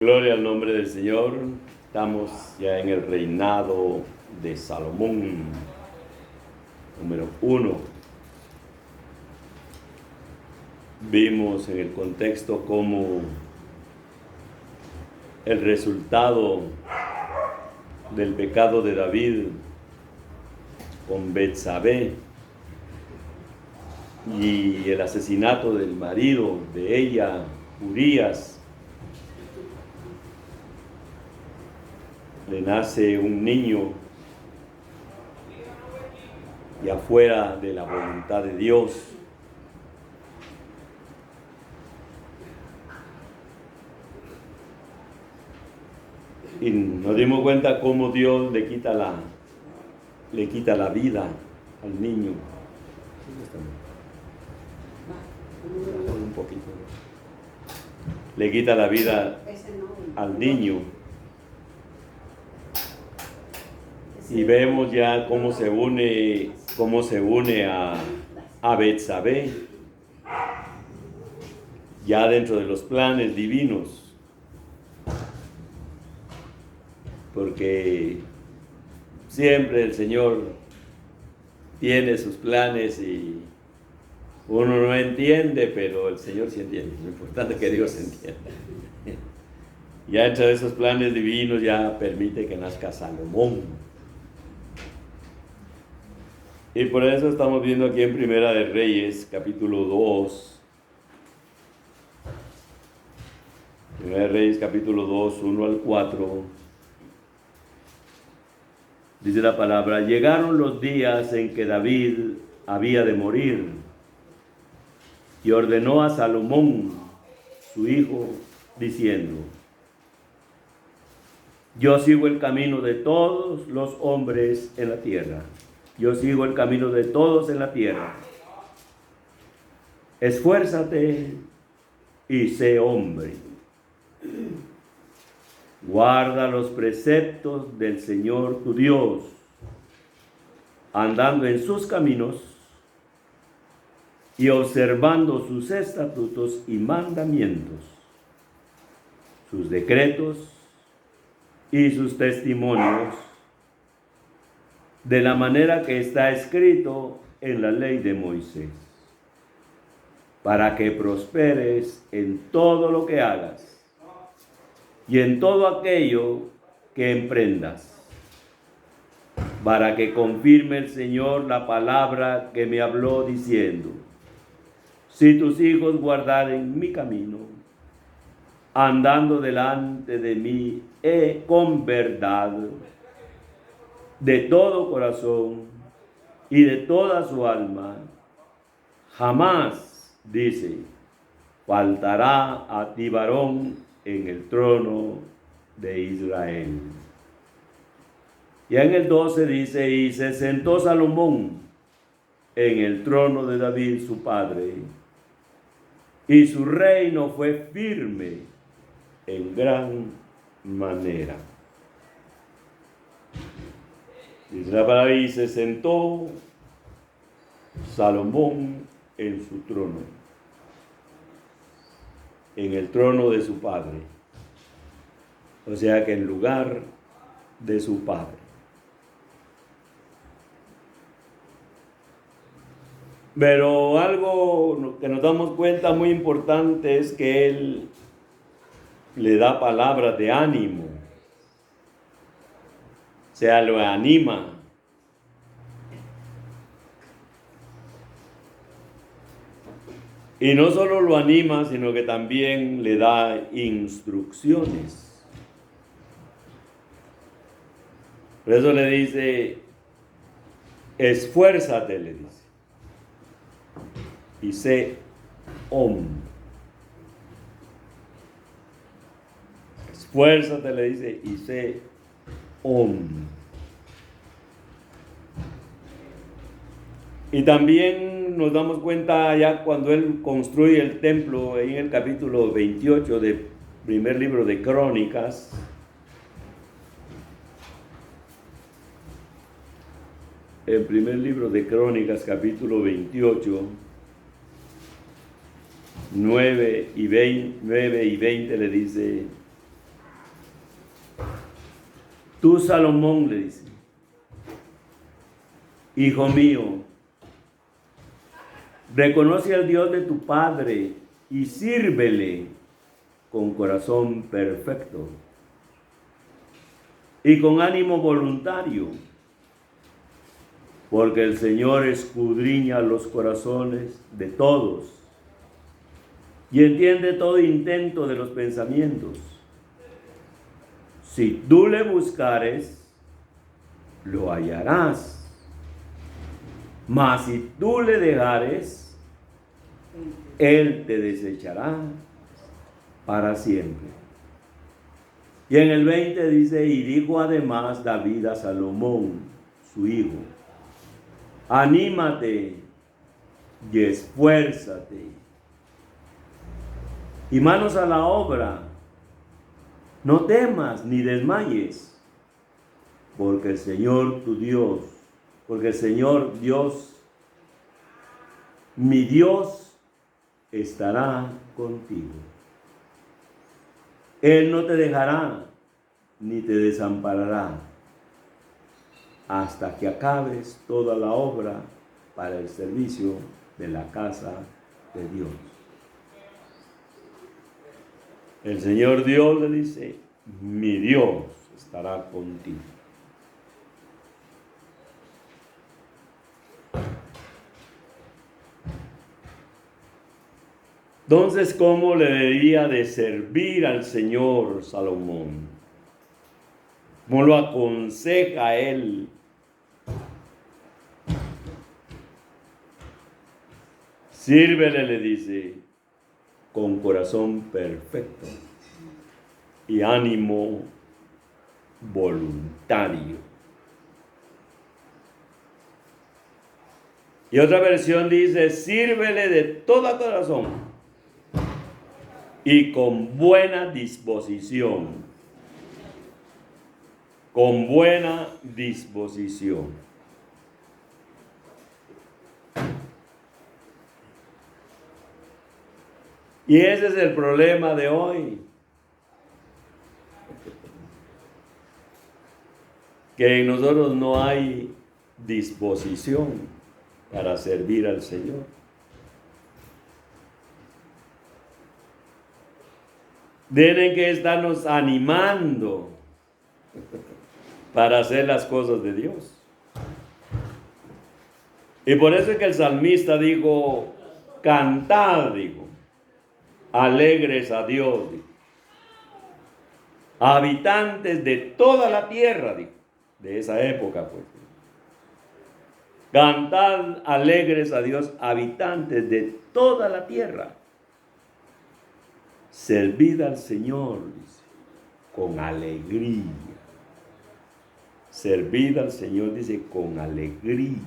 Gloria al nombre del Señor. Estamos ya en el reinado de Salomón, número 1. Vimos en el contexto cómo el resultado del pecado de David con Betsabé y el asesinato del marido de ella, Urías, le nace un niño y afuera de la voluntad de Dios. Y nos dimos cuenta cómo Dios le quita la vida al niño. Un poquito. Le quita la vida al niño. Y vemos ya cómo se une a Betsabé, ya dentro de los planes divinos, porque siempre el Señor tiene sus planes y uno no entiende, pero el Señor sí entiende. Lo importante es que Dios entienda. Ya dentro de esos planes divinos ya permite que nazca Salomón. Y por eso estamos viendo aquí en Primera de Reyes, capítulo 2. Primera de Reyes, capítulo 2, 1 al 4. Dice la palabra: llegaron los días en que David había de morir, y ordenó a Salomón, su hijo, diciendo: yo sigo el camino de todos los hombres en la tierra. Yo sigo el camino de todos en la tierra. Esfuérzate y sé hombre. Guarda los preceptos del Señor tu Dios, andando en sus caminos y observando sus estatutos y mandamientos, sus decretos y sus testimonios, de la manera que está escrito en la ley de Moisés, para que prosperes en todo lo que hagas y en todo aquello que emprendas, para que confirme el Señor la palabra que me habló diciendo: si tus hijos guardaren mi camino, andando delante de mí con verdad, de todo corazón y de toda su alma, jamás, dice, faltará a ti varón en el trono de Israel. Y en el 12 dice: y se sentó Salomón en el trono de David su padre, y su reino fue firme en gran manera. Dice la palabra: y se sentó Salomón en su trono, en el trono de su padre. O sea que en lugar de su padre. Pero algo que nos damos cuenta muy importante es que él le da palabras de ánimo. O sea, lo anima. Y no solo lo anima, sino que también le da instrucciones. Por eso le dice: esfuérzate, le dice, y sé hombre. Esfuérzate, le dice, y sé hombre. Y también nos damos cuenta ya cuando él construye el templo, en el capítulo 28 del primer libro de Crónicas. El primer libro de Crónicas, capítulo 28, 9 y 20 le dice: Tú, Salomón, le dice, hijo mío, reconoce al Dios de tu padre y sírvele con corazón perfecto y con ánimo voluntario, porque el Señor escudriña los corazones de todos y entiende todo intento de los pensamientos. Si tú le buscares, lo hallarás. Mas si tú le dejares, Él te desechará para siempre. Y en el 20 dice, y dijo además David a Salomón, su hijo, anímate y esfuérzate, y manos a la obra, no temas ni desmayes, porque el Señor tu Dios, porque el Señor Dios, mi Dios, estará contigo. Él no te dejará ni te desamparará hasta que acabes toda la obra para el servicio de la casa de Dios. El Señor Dios le dice, mi Dios estará contigo. Entonces, ¿cómo le debía de servir al Señor Salomón? ¿Cómo lo aconseja él? Sírvele, le dice, con corazón perfecto y ánimo voluntario. Y otra versión dice, sírvele de todo corazón y con buena disposición. Con buena disposición. Y ese es el problema de hoy. Que en nosotros no hay disposición para servir al Señor. Tienen que estarnos animando para hacer las cosas de Dios. Y por eso es que el salmista dijo, cantad, dijo, alegres a Dios, dijo, habitantes de toda la tierra, dijo, de esa época, pues. Cantad alegres a Dios, habitantes de toda la tierra. Servid al Señor, dice, con alegría. Servid al Señor, dice, con alegría.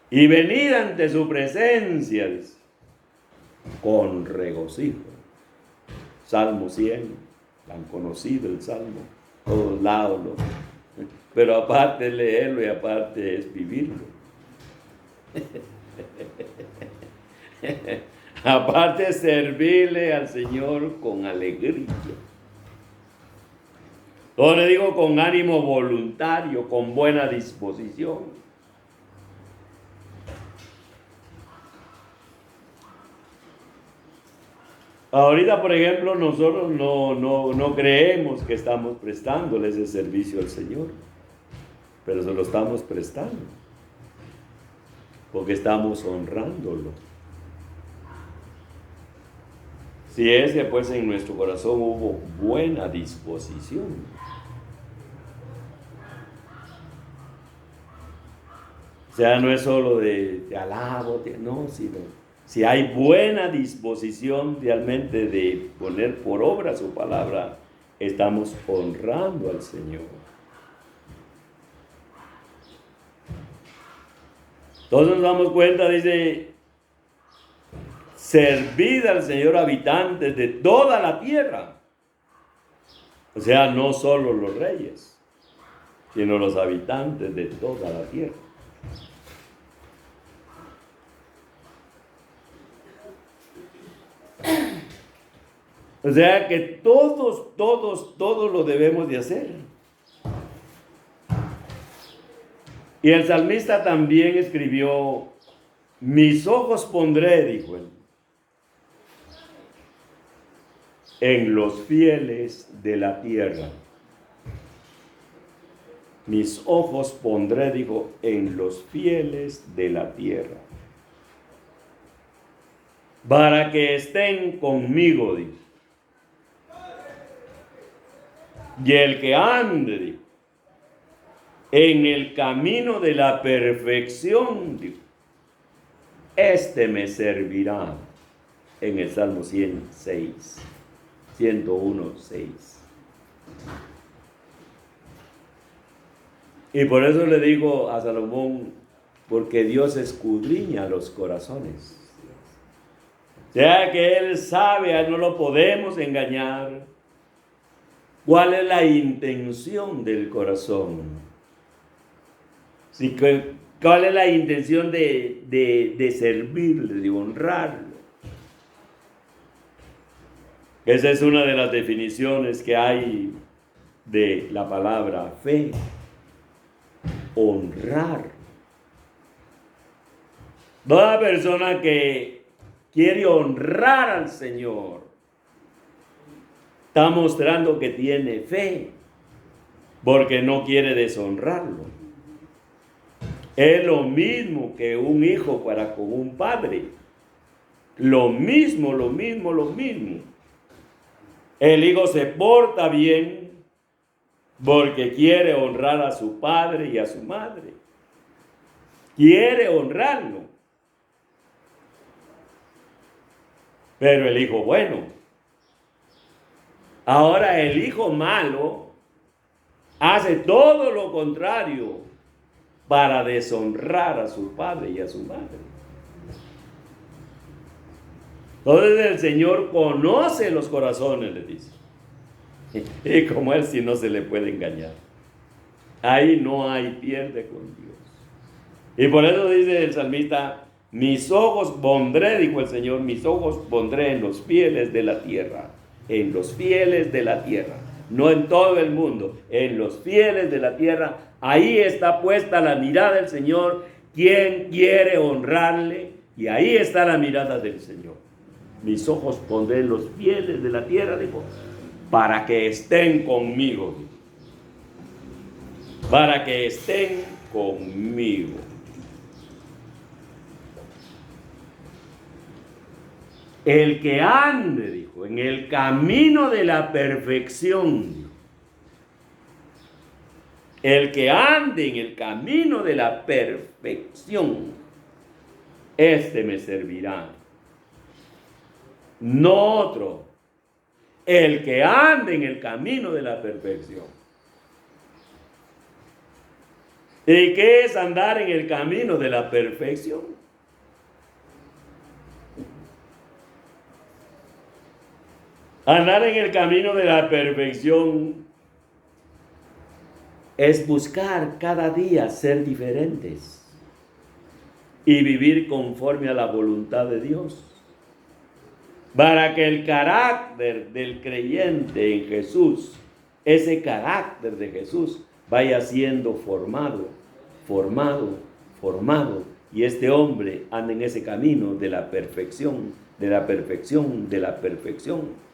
Y venid ante su presencia, dice, con regocijo. Salmo 100, tan conocido el Salmo, todos lados, ¿no? Pero aparte es leerlo y aparte es vivirlo. Aparte es servirle al Señor con alegría. Todo le digo con ánimo voluntario, con buena disposición. Ahorita, por ejemplo, nosotros no creemos que estamos prestándole ese servicio al Señor, pero se lo estamos prestando, porque estamos honrándolo. Si ese, pues, en nuestro corazón hubo buena disposición. O sea, no es solo de alabo, no, sino si hay buena disposición realmente de poner por obra su palabra, estamos honrando al Señor. Entonces nos damos cuenta, dice, servid al Señor habitantes de toda la tierra. O sea, no solo los reyes, sino los habitantes de toda la tierra. O sea que todos lo debemos de hacer. Y el salmista también escribió, mis ojos pondré, dijo él, en los fieles de la tierra. Mis ojos pondré, dijo, en los fieles de la tierra. Para que estén conmigo, dijo. Y el que ande, dijo, en el camino de la perfección, dijo, este me servirá. En el Salmo 106, 101, 6. Y por eso le digo a Salomón, porque Dios escudriña los corazones. O sea que Él sabe, no lo podemos engañar. ¿Cuál es la intención del corazón? ¿Cuál es la intención de servirle, de honrarlo? Esa es una de las definiciones que hay de la palabra fe. Honrar. Toda persona que quiere honrar al Señor está mostrando que tiene fe, porque no quiere deshonrarlo. Es lo mismo que un hijo para con un padre. Lo mismo. El hijo se porta bien porque quiere honrar a su padre y a su madre. Quiere honrarlo. Pero el hijo bueno. Ahora el hijo malo hace todo lo contrario para deshonrar a su padre y a su madre. Entonces el Señor conoce los corazones, le dice. Y como Él sí no se le puede engañar. Ahí no hay pierde con Dios. Y por eso dice el salmista, mis ojos pondré, dijo el Señor, mis ojos pondré en los fieles de la tierra. En los fieles de la tierra. No en todo el mundo, en los fieles de la tierra. Ahí está puesta la mirada del Señor. ¿Quién quiere honrarle? Y ahí está la mirada del Señor. Mis ojos pondré en los fieles de la tierra, dijo, para que estén conmigo. Para que estén conmigo. El que ande, dijo, en el camino de la perfección, dijo. El que ande en el camino de la perfección, este me servirá. No otro. El que ande en el camino de la perfección. ¿Y qué es andar en el camino de la perfección? Andar en el camino de la perfección es buscar cada día ser diferentes y vivir conforme a la voluntad de Dios. Para que el carácter del creyente en Jesús, ese carácter de Jesús, vaya siendo formado, y este hombre anda en ese camino de la perfección, de la perfección, de la perfección.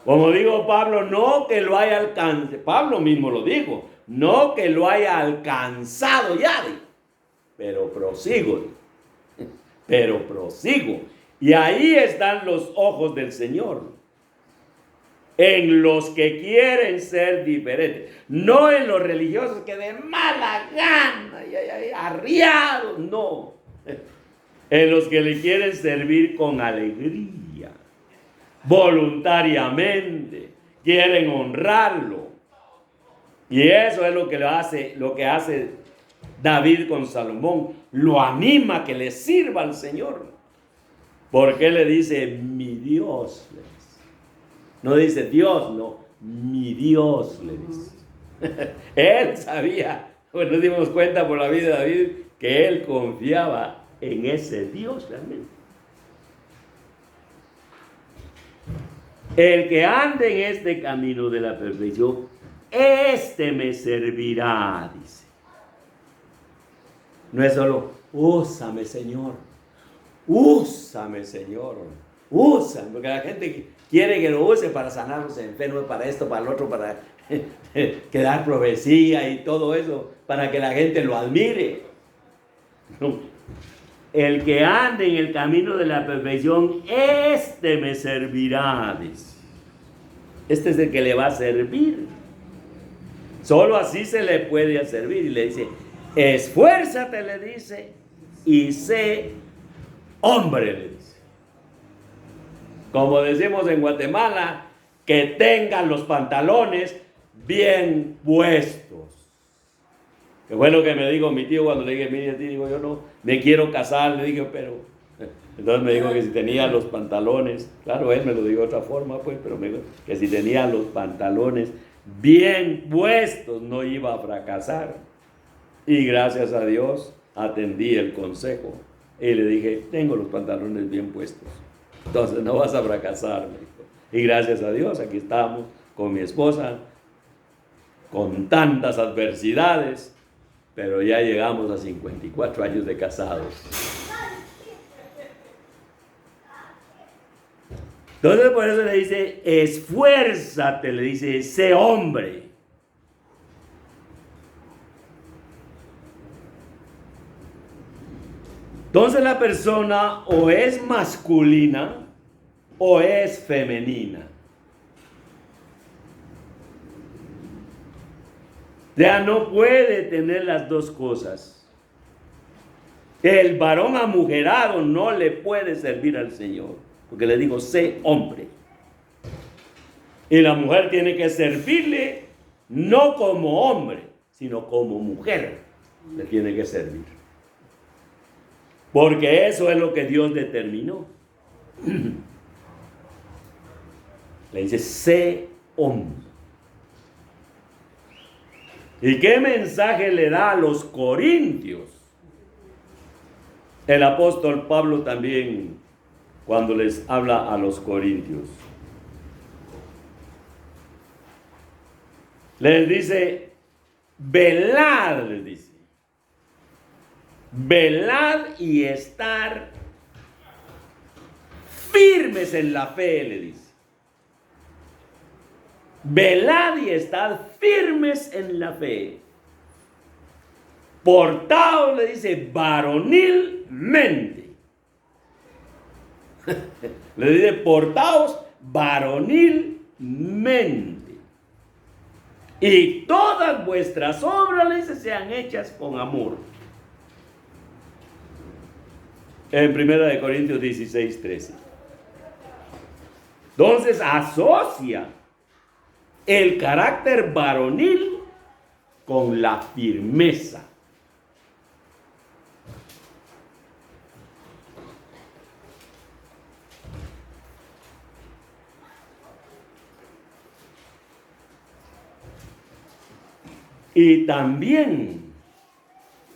Como digo Pablo, no que lo haya alcanzado, Pablo mismo lo dijo, no que lo haya alcanzado ya, pero prosigo. Y ahí están los ojos del Señor. En los que quieren ser diferentes. No en los religiosos que de mala gana, arriados, no. En los que le quieren servir con alegría, voluntariamente, quieren honrarlo. Y eso es lo que hace David con Salomón. Lo anima a que le sirva al Señor. Porque le dice, mi Dios, le dice. No dice Dios, no, mi Dios, le dice. Él sabía, pues nos dimos cuenta por la vida de David, que él confiaba en ese Dios realmente. El que ande en este camino de la perfección, este me servirá, dice. No es solo, úsame, Señor. Úsame, Señor. Úsame, porque la gente quiere que lo use para sanar los enfermos, para esto, para el otro, para que dar profecía y todo eso, para que la gente lo admire. El que ande en el camino de la perfección, este me servirá, dice. Este es el que le va a servir. Solo así se le puede servir. Y le dice, esfuérzate, le dice, y sé hombre, le dice. Como decimos en Guatemala, que tengan los pantalones bien puestos. Que fue lo que me dijo mi tío cuando le dije, mire, tío, digo, yo no me quiero casar. Le dije, pero... Entonces me dijo que si tenía los pantalones, claro, él me lo dijo de otra forma, pues, pero me dijo que si tenía los pantalones bien puestos no iba a fracasar. Y gracias a Dios atendí el consejo. Y le dije, tengo los pantalones bien puestos. Entonces no vas a fracasar, me dijo. Y gracias a Dios aquí estamos con mi esposa, con tantas adversidades, pero ya llegamos a 54 años de casados. Entonces por eso le dice, esfuérzate, le dice, sé hombre. Entonces la persona o es masculina o es femenina. Ya no puede tener las dos cosas. El varón amujerado no le puede servir al Señor, porque le digo, sé hombre. Y la mujer tiene que servirle no como hombre, sino como mujer. Le tiene que servir. Porque eso es lo que Dios determinó. Le dice, sé hombre. ¿Y qué mensaje le da a los corintios? El apóstol Pablo también, cuando les habla a los corintios, les dice, velad, les dice. Velad y estar firmes en la fe, le dice. Velad y estad firmes en la fe. Portaos, le dice, varonilmente. Le dice, portaos varonilmente. Y todas vuestras obras, le dice, sean hechas con amor. En 1 Corintios 16, 13. Entonces asocia el carácter varonil con la firmeza. Y también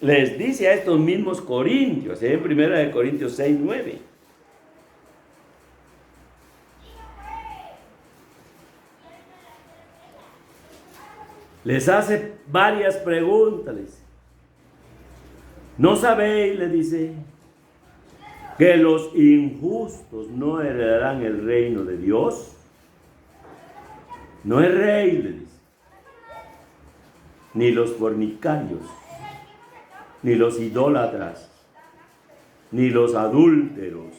les dice a estos mismos corintios, en 1 Corintios 6, 9. Les hace varias preguntas. Les dice, ¿no sabéis, le dice, que los injustos no heredarán el reino de Dios? No es rey, le dice, ni los fornicarios, ni los idólatras, ni los adúlteros,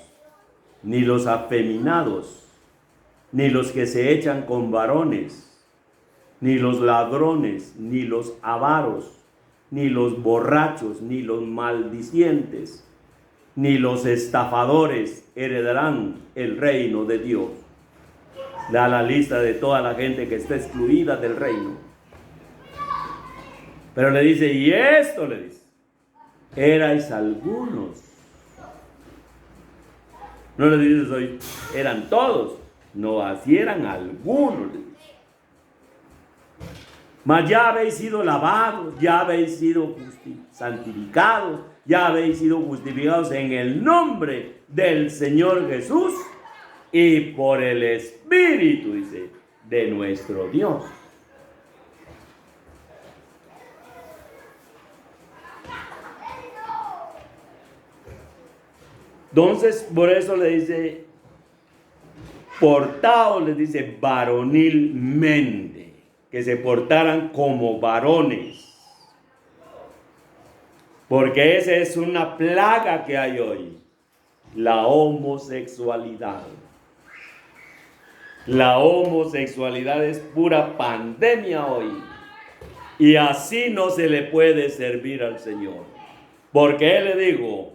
ni los afeminados, ni los que se echan con varones, ni los ladrones, ni los avaros, ni los borrachos, ni los maldicientes, ni los estafadores heredarán el reino de Dios. Da la lista de toda la gente que está excluida del reino. Pero le dice, y esto le dice, erais algunos. No le dice hoy, eran todos. No, así eran algunos, le dice. Mas ya habéis sido lavados, ya habéis sido santificados, ya habéis sido justificados en el nombre del Señor Jesús y por el Espíritu, dice, de nuestro Dios. Entonces, por eso le dice, portaos, les dice, varonilmente, que se portaran como varones. Porque esa es una plaga que hay hoy, la homosexualidad. La homosexualidad es pura pandemia hoy. Y así no se le puede servir al Señor. Porque Él le dijo,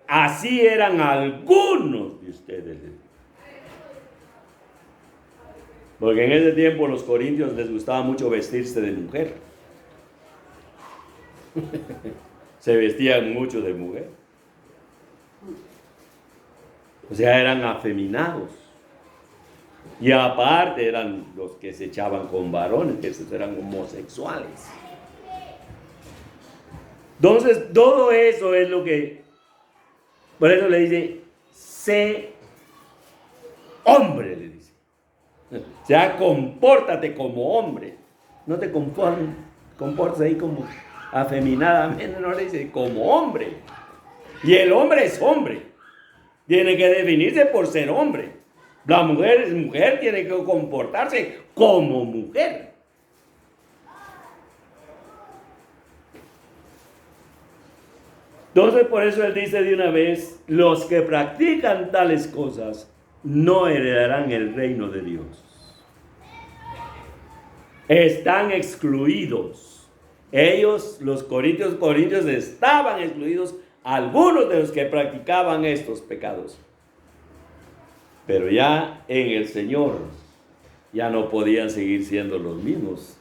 así eran algunos de ustedes. Porque en ese tiempo los corintios les gustaba mucho vestirse de mujer. Se vestían mucho de mujer. O sea, eran afeminados. Y aparte eran los que se echaban con varones, que esos eran homosexuales. Entonces, todo eso es lo que... Por eso le dice, sé hombre, le dice. O sea, compórtate como hombre. No te comportes ahí como afeminadamente, no le dice, como hombre. Y el hombre es hombre. Tiene que definirse por ser hombre. La mujer es mujer, tiene que comportarse como mujer. Entonces, por eso él dice de una vez, los que practican tales cosas no heredarán el reino de Dios. Están excluidos. Ellos, los corintios estaban excluidos, algunos de los que practicaban estos pecados. Pero ya en el Señor, ya no podían seguir siendo los mismos,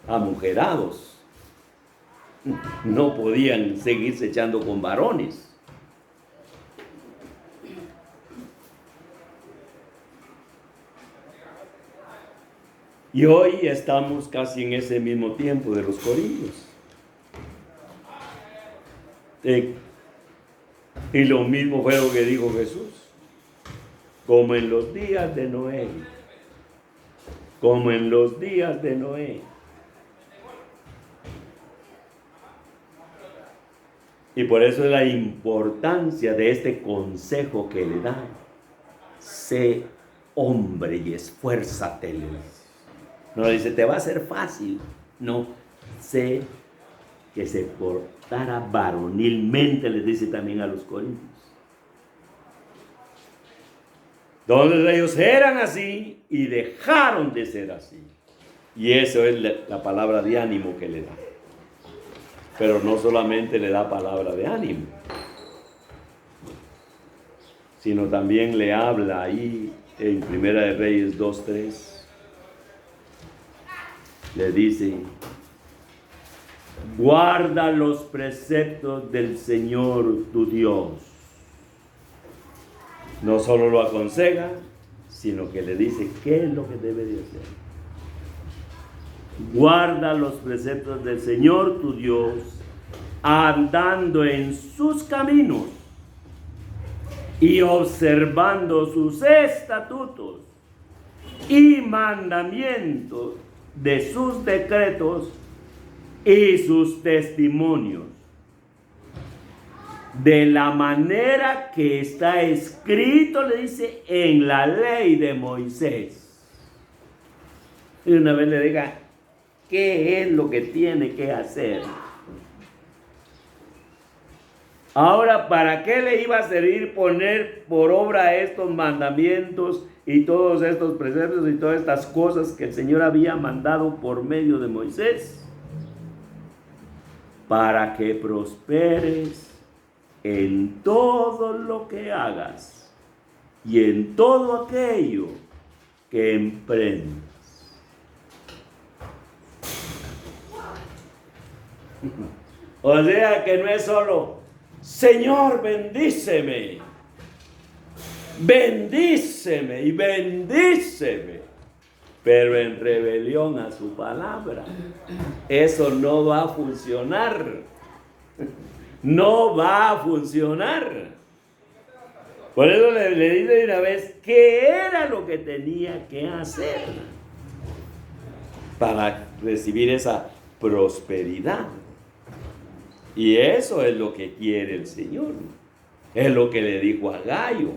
amujerados. No podían seguirse echando con varones. Y hoy estamos casi en ese mismo tiempo de los corintios. Y lo mismo fue lo que dijo Jesús. Como en los días de Noé. Como en los días de Noé. Y por eso es la importancia de este consejo que le da. Sé hombre y esfuérzate. No le dice, te va a ser fácil. No, sé que se portara varonilmente, les dice también a los corintios. Entonces ellos eran así y dejaron de ser así. Y eso es la palabra de ánimo que le da. Pero no solamente le da palabra de ánimo, sino también le habla ahí en Primera de Reyes 2:3. Le dice, guarda los preceptos del Señor tu Dios. No solo lo aconseja, sino que le dice qué es lo que debe de hacer. Guarda los preceptos del Señor tu Dios, andando en sus caminos y observando sus estatutos y mandamientos de sus decretos y sus testimonios, de la manera que está escrito, le dice, en la ley de Moisés. Y una vez le diga, ¿qué es lo que tiene que hacer? Ahora, ¿para qué le iba a servir poner por obra estos mandamientos y todos estos preceptos y todas estas cosas que el Señor había mandado por medio de Moisés? Para que prosperes en todo lo que hagas y en todo aquello que emprendas. O sea que no es solo, Señor, bendíceme, bendíceme y bendíceme, pero en rebelión a su palabra. Eso no va a funcionar. No va a funcionar. Por eso le dice de una vez qué era lo que tenía que hacer para recibir esa prosperidad. Y eso es lo que quiere el Señor. Es lo que le dijo a Gayo.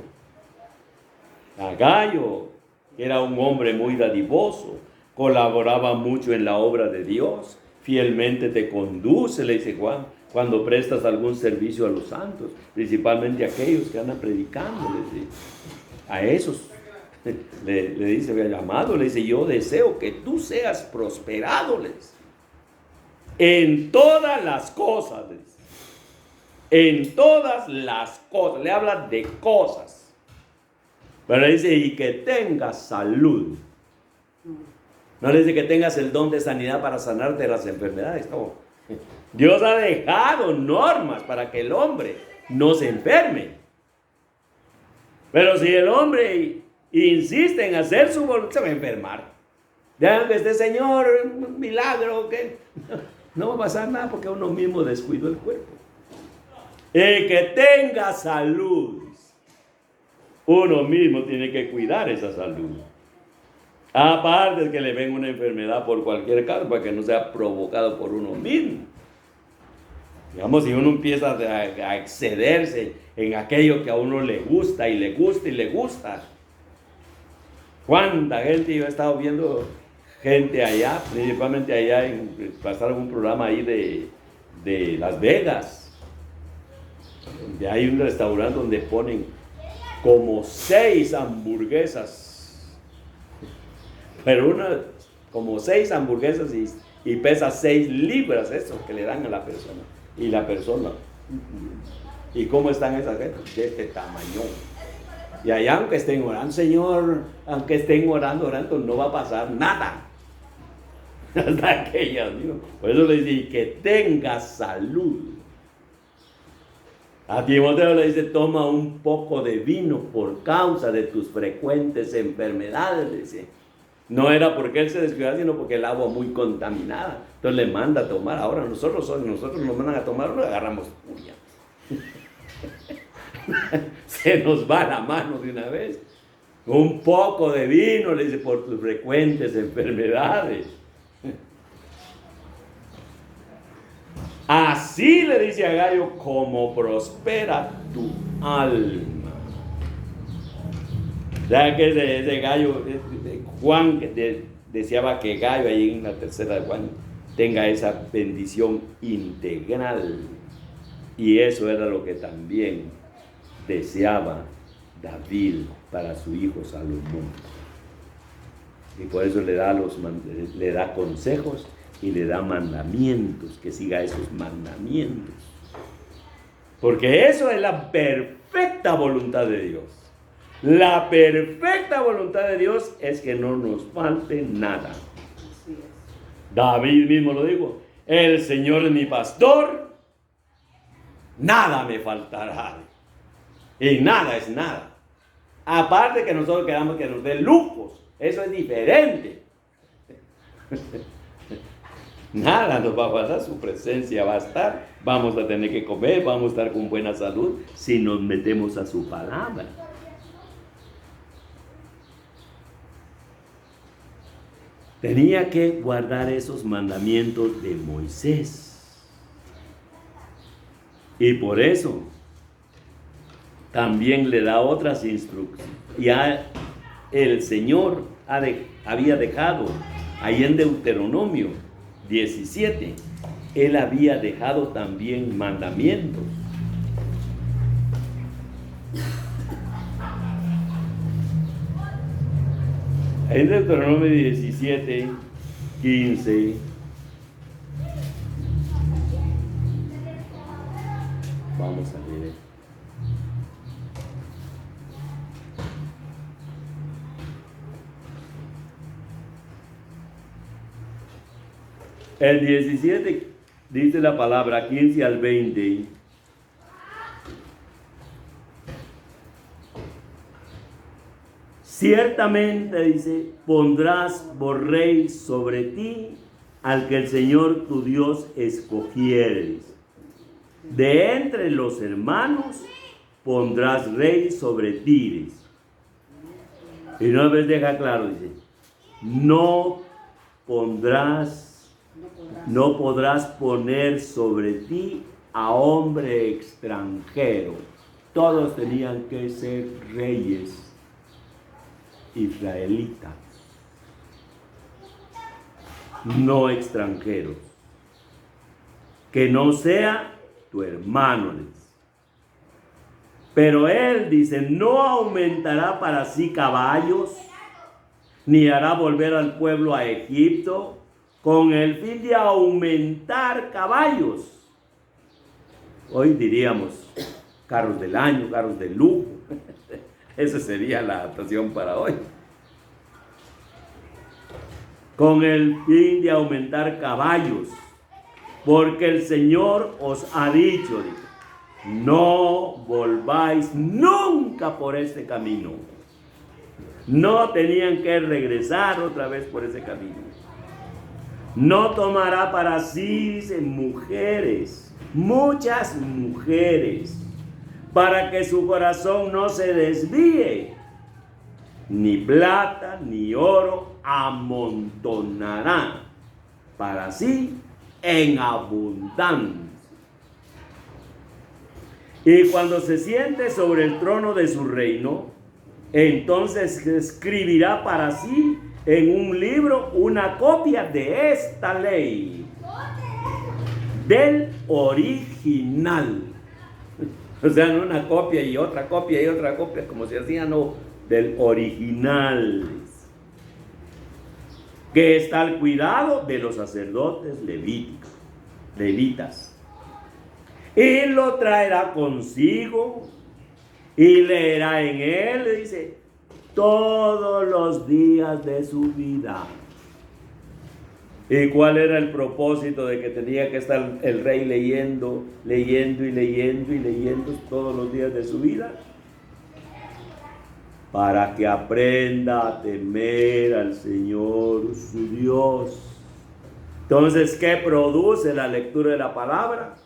A Gayo, que era un hombre muy dadivoso, colaboraba mucho en la obra de Dios, fielmente te conduce, le dice Juan, cuando prestas algún servicio a los santos, principalmente a aquellos que andan predicando, le dice, a esos le dice, había llamado, le dice, yo deseo que tú seas prosperado, le dice, en todas las cosas, le dice, en todas las cosas, le habla de cosas, pero le dice, y que tengas salud. No le dice que tengas el don de sanidad para sanarte de las enfermedades. No. Dios ha dejado normas para que el hombre no se enferme. Pero si el hombre insiste en hacer su voluntad, se va a enfermar. Ya que este Señor, un milagro, que no va a pasar nada porque uno mismo descuidó el cuerpo. Y que tenga salud. Uno mismo tiene que cuidar esa salud. Aparte de que le venga una enfermedad por cualquier caso, para que no sea provocado por uno mismo. Digamos, si uno empieza a excederse en aquello que a uno le gusta y le gusta y le gusta. ¿Cuánta gente? Yo he estado viendo gente allá, principalmente allá, pasaron un programa ahí de Las Vegas. Donde hay un restaurante donde ponen como 6 hamburguesas. Pero como 6 hamburguesas y pesa 6 libras eso que le dan a la persona. Y la persona, ¿y cómo están esas gentes? De este tamaño. Y allá aunque estén orando, Señor, aunque estén orando, no va a pasar nada. Hasta aquellas, ¿no? Por eso le dice, que tenga salud. A Timoteo le dice, toma un poco de vino por causa de tus frecuentes enfermedades, le dice. No era porque él se descuidaba, sino porque el agua muy contaminada. Entonces le manda a tomar. Ahora nosotros nos mandan a tomar, nos agarramos puya. Se nos va la mano de una vez. Un poco de vino, le dice, por tus frecuentes enfermedades. Así le dice a Gayo, como prospera tu alma. Ya que ese Gayo, Juan deseaba que Gayo, ahí en la tercera de Juan, tenga esa bendición integral. Y eso era lo que también deseaba David para su hijo Salomón. Y por eso le da consejos y le da mandamientos, que siga esos mandamientos. Porque eso es la perfecta voluntad de Dios. La perfecta voluntad de Dios es que no nos falte nada. David mismo lo dijo, el Señor es mi pastor, nada me faltará. Y nada es nada. Aparte que nosotros queramos que nos dé lujos, eso es diferente. Nada nos va a faltar, su presencia va a estar, vamos a tener que comer, vamos a estar con buena salud si nos metemos a su palabra. Tenía que guardar esos mandamientos de Moisés. Y por eso también le da otras instrucciones. Ya el Señor había dejado, ahí en Deuteronomio 17, Él había dejado también mandamientos. En Deuteronomio 17, 15, vamos a leer. El 17 dice la palabra, 15 al 20. Ciertamente, dice, pondrás por rey sobre ti al que el Señor tu Dios escogiere. De entre los hermanos pondrás rey sobre ti. Y una vez deja claro, dice, no podrás poner sobre ti a hombre extranjero. Todos tenían que ser reyes israelitas, no extranjeros. Que no sea tu hermano. Pero él dice, no aumentará para sí caballos, ni hará volver al pueblo a Egipto, con el fin de aumentar caballos. Hoy diríamos carros del año, carros de lujo. Esa sería la adaptación para hoy. Con el fin de aumentar caballos, porque el Señor os ha dicho, no volváis nunca por este camino. No tenían que regresar otra vez por ese camino. No tomará para sí mujeres, muchas mujeres, para que su corazón no se desvíe. Ni plata ni oro amontonará para sí en abundancia. Y cuando se siente sobre el trono de su reino, entonces escribirá para sí en un libro una copia de esta ley, del original. O sea, no una copia y otra copia y otra copia, como se hacía, no, del original, que está al cuidado de los sacerdotes levitas. Y lo traerá consigo y leerá en él, dice, todos los días de su vida. ¿Y cuál era el propósito de que tenía que estar el rey leyendo todos los días de su vida? Para que aprenda a temer al Señor su Dios. Entonces, ¿qué produce la lectura de la palabra?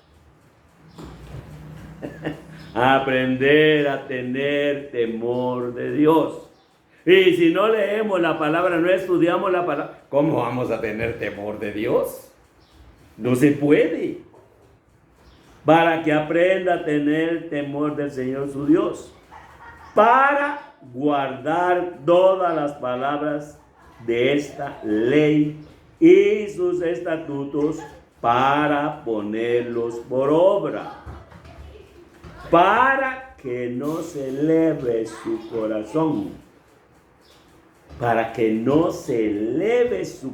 Aprender a tener temor de Dios. Y si no leemos la palabra, no estudiamos la palabra, ¿cómo vamos a tener temor de Dios? No se puede. Para que aprenda a tener temor del Señor su Dios, para guardar todas las palabras de esta ley y sus estatutos, para ponerlos por obra, para que no se eleve su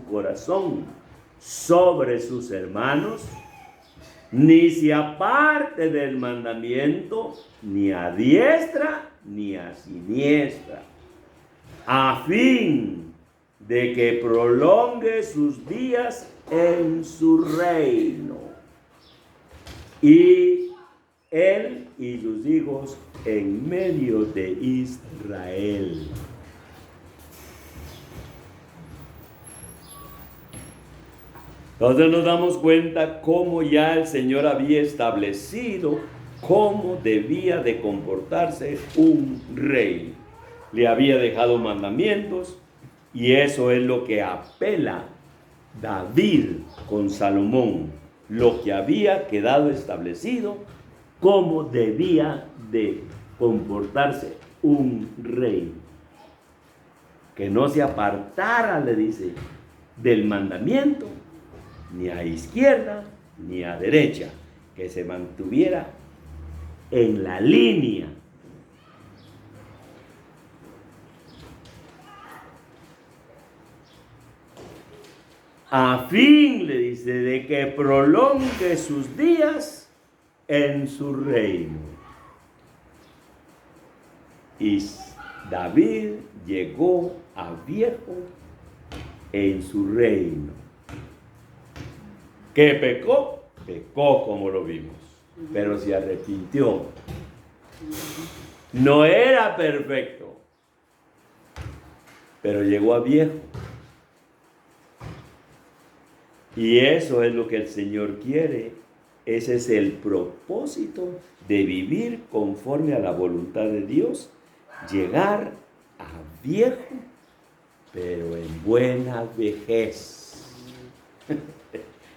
corazón, sobre sus hermanos, ni se aparte del mandamiento, ni a diestra ni a siniestra, a fin de que prolongue sus días en su reino, y él y sus hijos en medio de Israel. Entonces nos damos cuenta cómo ya el Señor había establecido cómo debía de comportarse un rey. Le había dejado mandamientos, y eso es lo que apela David con Salomón, lo que había quedado establecido, cómo debía de comportarse un rey. Que no se apartara, le dice, del mandamiento, ni a izquierda ni a derecha, que se mantuviera en la línea. A fin, le dice, de que prolongue sus días en su reino. Y David llegó a viejo en su reino. ¿Que pecó? Pecó, como lo vimos, pero se arrepintió. No era perfecto, pero llegó a viejo. Y eso es lo que el Señor quiere Ese es el propósito de vivir conforme a la voluntad de Dios, llegar a viejo, pero en buena vejez,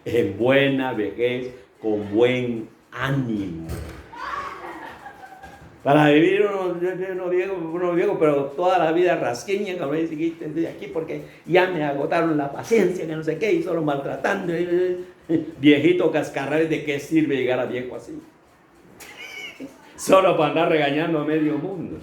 en buena vejez, con buen ánimo. Para vivir uno viejo, pero toda la vida rasquiña, como dice de aquí, porque ya me agotaron la paciencia, que no sé qué, y solo maltratando. Viejito cascarrabias, ¿de qué sirve llegar a viejo así? Solo para andar regañando a medio mundo.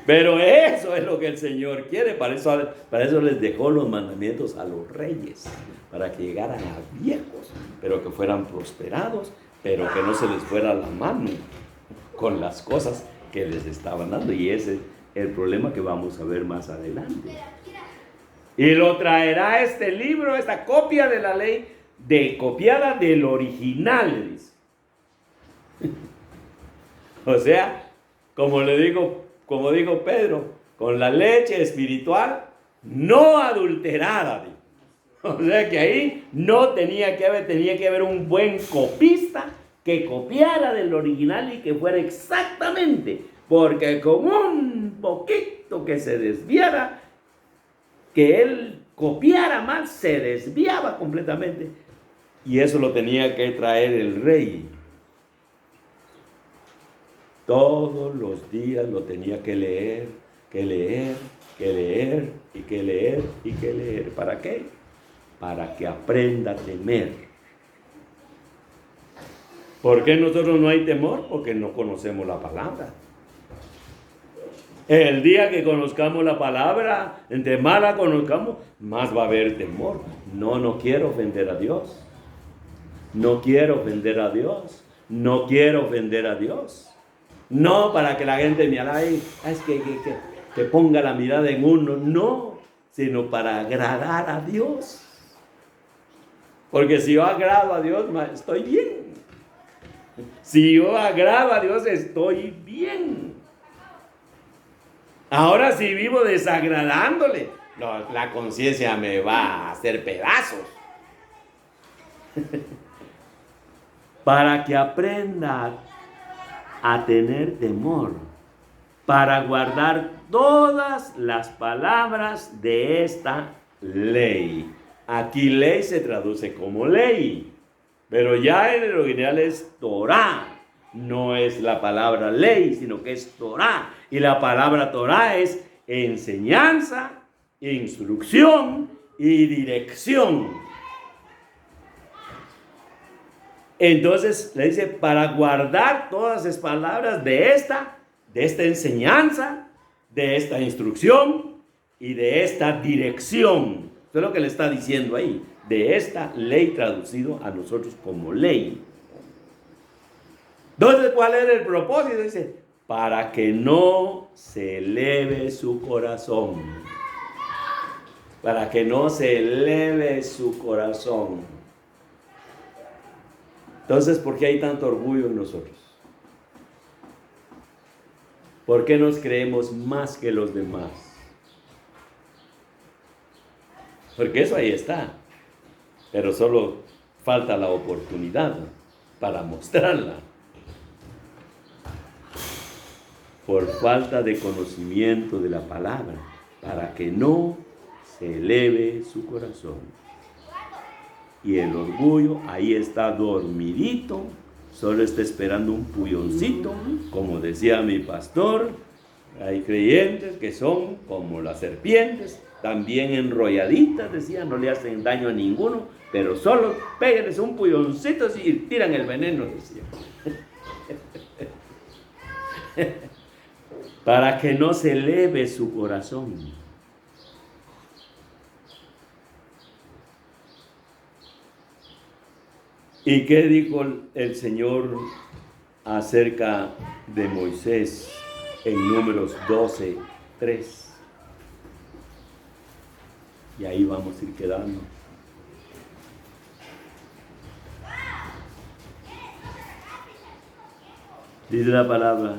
Pero eso es lo que el Señor quiere. Para eso les dejó los mandamientos a los reyes, para que llegaran a viejos, pero que fueran prosperados, pero que no se les fuera la mano con las cosas que les estaban dando. Y ese es el problema que vamos a ver más adelante. Y lo traerá este libro, esta copia de la ley, copiada del original, dice. O sea, como dijo Pedro, con la leche espiritual no adulterada, dijo. O sea que ahí no tenía que haber un buen copista que copiara del original y que fuera exactamente, porque con un poquito que se desviara, que él copiara mal, se desviaba completamente. Y eso lo tenía que traer el rey. Todos los días lo tenía que leer, que leer, que leer, y que leer, y que leer. ¿Para qué? Para que aprenda a temer. ¿Por qué nosotros no hay temor? Porque no conocemos la palabra. El día que conozcamos la palabra, entre más la conozcamos, más va a haber temor. No quiero ofender a Dios. No quiero ofender a Dios. No quiero ofender a Dios. No para que la gente me alabe, es que ponga la mirada en uno. No, sino para agradar a Dios. Porque si yo agrado a Dios, estoy bien. Si yo agrado a Dios, estoy bien. Ahora si vivo desagradándole, la conciencia me va a hacer pedazos. Para que aprenda a tener temor, para guardar todas las palabras de esta ley. Aquí ley se traduce como ley, pero ya en el original es Torah. No es la palabra ley, sino que es Torah. Y la palabra Torah es enseñanza, instrucción y dirección. Entonces le dice, para guardar todas las palabras de esta enseñanza, de esta instrucción y de esta dirección. Eso es lo que le está diciendo ahí, de esta ley, traducido a nosotros como ley. Entonces, ¿cuál era el propósito? Dice, para que no se eleve su corazón. Para que no se eleve su corazón. Entonces, ¿por qué hay tanto orgullo en nosotros? ¿Por qué nos creemos más que los demás? Porque eso ahí está. Pero solo falta la oportunidad para mostrarla. Por falta de conocimiento de la palabra, para que no se eleve su corazón. Y el orgullo ahí está dormidito, solo está esperando un puyoncito, como decía mi pastor. Hay creyentes que son como las serpientes, también enrolladitas, decía, no le hacen daño a ninguno, pero solo péguenles un puyoncito y tiran el veneno, decía. Para que no se eleve su corazón. ¿Y qué dijo el Señor acerca de Moisés en Números 12:3? Y ahí vamos a ir quedando. Dice la palabra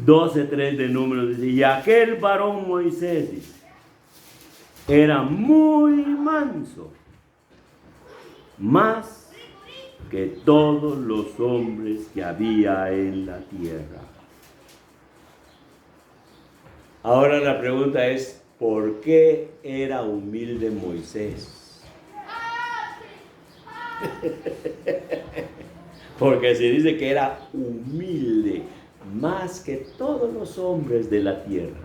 12:3 de Números, dice, y aquel varón Moisés, dice, era muy manso, más que todos los hombres que había en la tierra. Ahora la pregunta es, ¿por qué era humilde Moisés? Porque se dice que era humilde, más que todos los hombres de la tierra.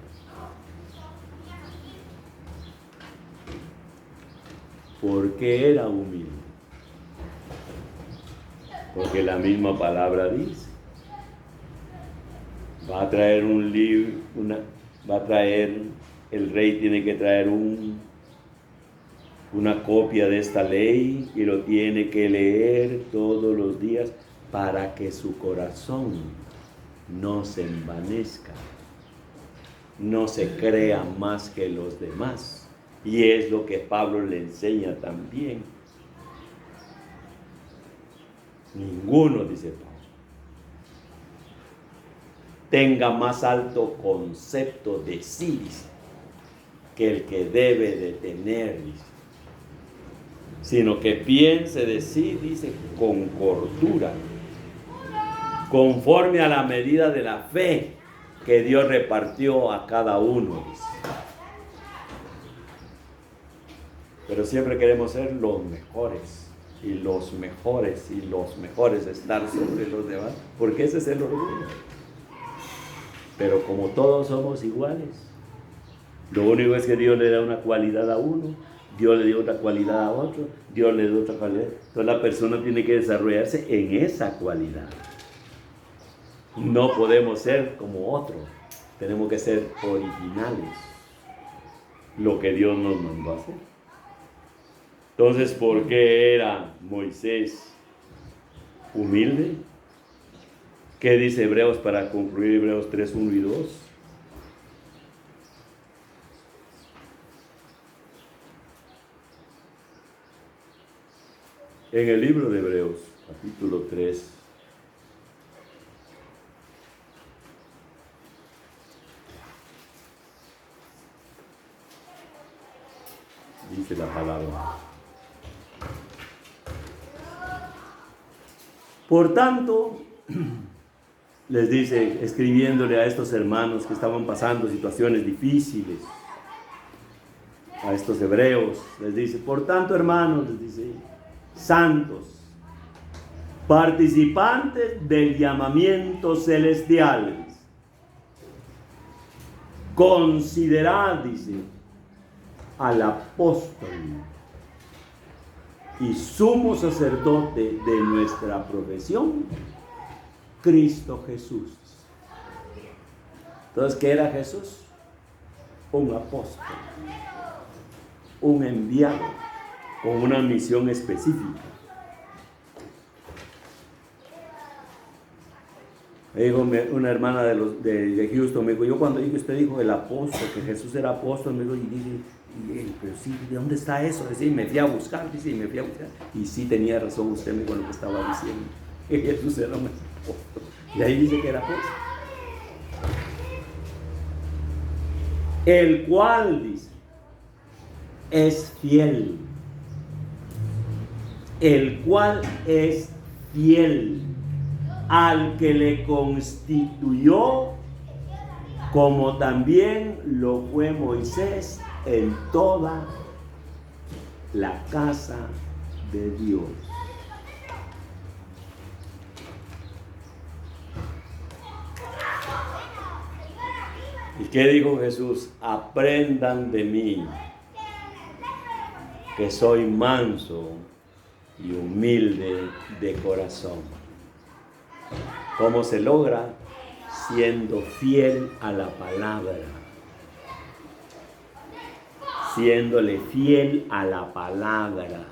¿Por qué era humilde? Porque la misma palabra dice, va a traer un libro, el rey tiene que traer una copia de esta ley y lo tiene que leer todos los días para que su corazón no se envanezca, no se crea más que los demás. Y es lo que Pablo le enseña también. Ninguno, dice Pablo, tenga más alto concepto de sí, dice, que el que debe de tener, dice, sino que piense de sí, dice, con cordura, conforme a la medida de la fe que Dios repartió a cada uno, dice. Pero siempre queremos ser los mejores, y los mejores, y los mejores, estar sobre los demás, porque ese es el orgullo. Pero como todos somos iguales, lo único es que Dios le da una cualidad a uno, Dios le dio otra cualidad a otro, Dios le dio otra cualidad. Entonces la persona tiene que desarrollarse en esa cualidad. No podemos ser como otro, tenemos que ser originales, lo que Dios nos mandó a hacer. Entonces, ¿por qué era Moisés humilde? ¿Qué dice Hebreos para concluir? Hebreos 3, 1 y 2. En el libro de Hebreos, capítulo 3, dice la palabra: por tanto, les dice, escribiéndole a estos hermanos que estaban pasando situaciones difíciles, a estos hebreos, les dice, por tanto, hermanos, les dice, santos, participantes del llamamiento celestial, considerad, dice, al apóstol y sumo sacerdote de nuestra profesión, Cristo Jesús. Entonces, ¿qué era Jesús? Un apóstol, un enviado con una misión específica. Me dijo una hermana de Houston, me dijo, yo cuando usted dijo el apóstol, que Jesús era apóstol, me dijo, y dije, pero sí, ¿de dónde está eso? Dice, y me fui a buscar, y sí tenía razón usted con lo que estaba diciendo, que Jesús era un apóstol, y ahí dice que era apóstol. El cual, dice, es fiel, el cual es fiel al que le constituyó, como también lo fue Moisés en toda la casa de Dios. ¿Y qué dijo Jesús? Aprendan de mí, que soy manso y humilde de corazón. ¿Cómo se logra? Siendo fiel a la palabra. Siéndole fiel a la palabra.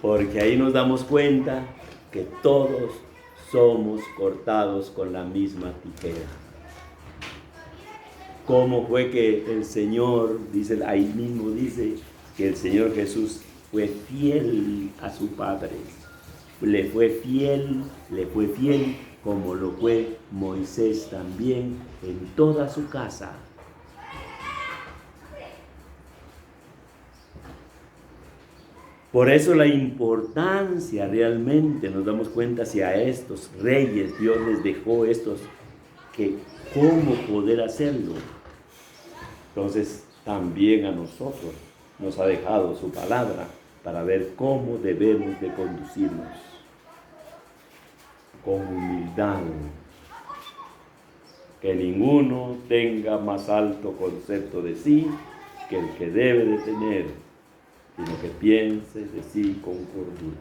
Porque ahí nos damos cuenta que todos somos cortados con la misma tijera. ¿Cómo fue que el Señor, dice, ahí mismo dice que el Señor Jesús fue fiel a su Padre? Le fue fiel como lo fue Moisés también en toda su casa. Por eso la importancia realmente, nos damos cuenta si a estos reyes Dios les dejó estos, que cómo poder hacerlo. Entonces también a nosotros nos ha dejado su palabra para ver cómo debemos de conducirnos con humildad, que ninguno tenga más alto concepto de sí que el que debe de tener, sino que piense de sí con cordura,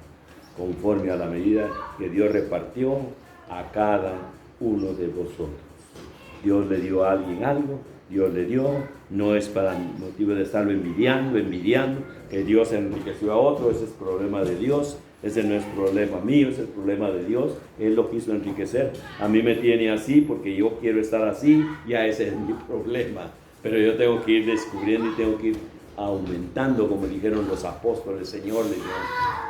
conforme a la medida que Dios repartió a cada uno de vosotros. Dios le dio a alguien algo, Dios le dio, no es para motivo de estarlo envidiando, que Dios enriqueció a otro, ese es problema de Dios, ese no es problema mío, ese es el problema de Dios, Él lo quiso enriquecer, a mí me tiene así porque yo quiero estar así, ya ese es mi problema, pero yo tengo que ir descubriendo y tengo que ir aumentando, como dijeron los apóstoles, Señor, le dijeron,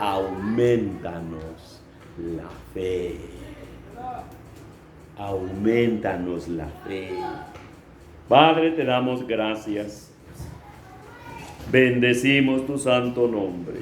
aumentanos la fe. Aumentanos la fe. Padre, te damos gracias. Bendecimos tu santo nombre.